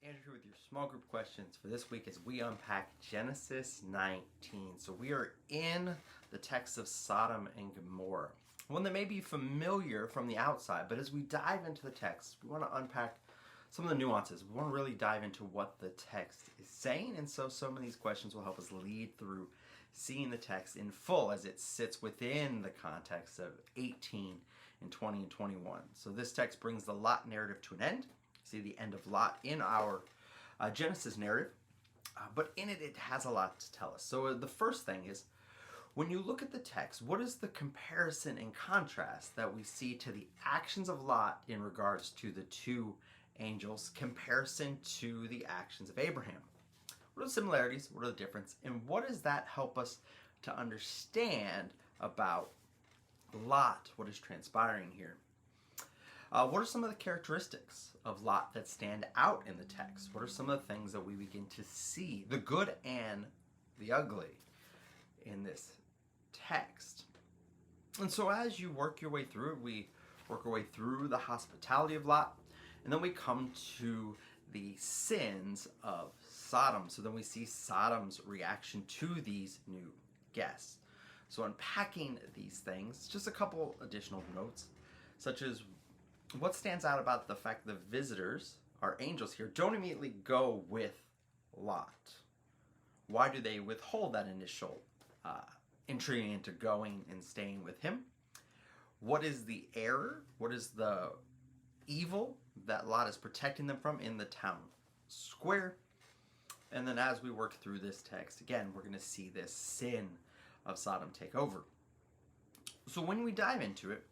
Andrew here with your small group questions for this week as we unpack Genesis 19. So we are in the text of Sodom and Gomorrah, one that may be familiar from the outside, but as we dive into the text, we want to unpack some of the nuances. We want to really dive into what the text is saying, and so some of these questions will help us lead through seeing the text in full as it sits within the context of 18 and 20 and 21. So this text brings the Lot narrative to an end. See the end of Lot in our Genesis narrative, but in it has a lot to tell us. So the first thing is, when you look at the text, what is the comparison and contrast that we see to the actions of Lot in regards to the two angels, comparison to the actions of Abraham? What are the similarities? What are the differences? And what does that help us to understand about Lot, what is transpiring here? What are some of the characteristics of Lot that stand out in the text? What are some of the things that we begin to see, the good and the ugly, in this text? And so as you work your way through it, we work our way through the hospitality of Lot, and then we come to the sins of Sodom. So then we see Sodom's reaction to these new guests. So unpacking these things, just a couple additional notes, such as what stands out about the fact the visitors, our angels here, don't immediately go with Lot? Why do they withhold that initial entry into going and staying with him? What is the error? What is the evil that Lot is protecting them from in the town square? And then as we work through this text, again, we're going to see this sin of Sodom take over. So when we dive into it,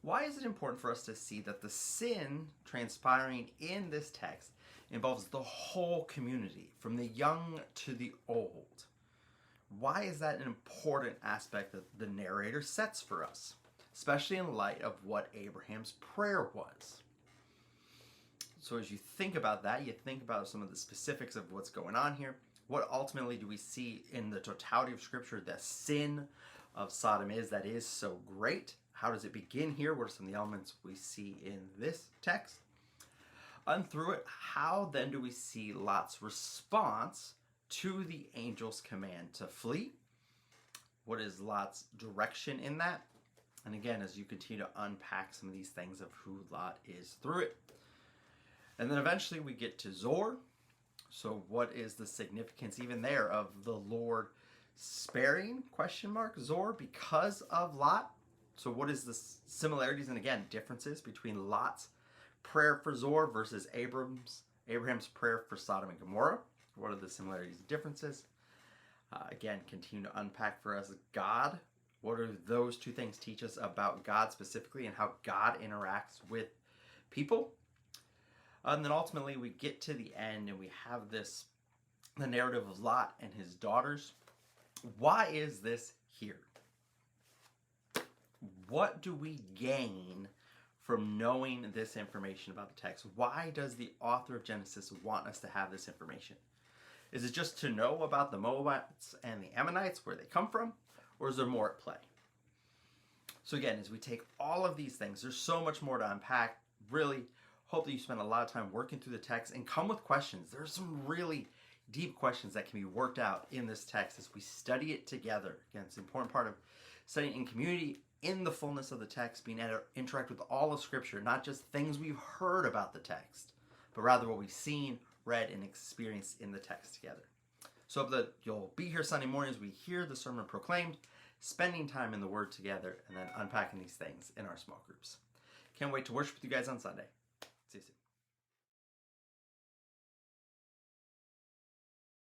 why is it important for us to see that the sin transpiring in this text involves the whole community, from the young to the old? Why is that an important aspect that the narrator sets for us, especially in light of what Abraham's prayer was? So as you think about that, you think about some of the specifics of what's going on here. What ultimately do we see in the totality of Scripture the sin of Sodom is that is so great? How does it begin here? What are some of the elements we see in this text? And through it, how then do we see Lot's response to the angel's command to flee? What is Lot's direction in that? And again, as you continue to unpack some of these things of who Lot is through it. And then eventually we get to Zoar. So what is the significance even there of the Lord sparing, Zoar, because of Lot? So what is the similarities and again differences between Lot's prayer for Zoar versus Abraham's prayer for Sodom and Gomorrah? What are the similarities and differences? Again, continue to unpack for us God. What do those two things teach us about God specifically and how God interacts with people? And then ultimately we get to the end and we have the narrative of Lot and his daughters. Why is this here? What do we gain from knowing this information about the text? Why does the author of Genesis want us to have this information? Is it just to know about the Moabites and the Ammonites, where they come from? Or is there more at play? So again, as we take all of these things, there's so much more to unpack. Really hope that you spend a lot of time working through the text and come with questions. There's some really deep questions that can be worked out in this text as we study it together. Again, it's an important part of studying in community, in the fullness of the text, being able to interact with all of Scripture, not just things we've heard about the text, but rather what we've seen, read, and experienced in the text together. So I hope that you'll be here Sunday mornings. We hear the sermon proclaimed, spending time in the Word together, and then unpacking these things in our small groups. Can't wait to worship with you guys on Sunday. See you soon.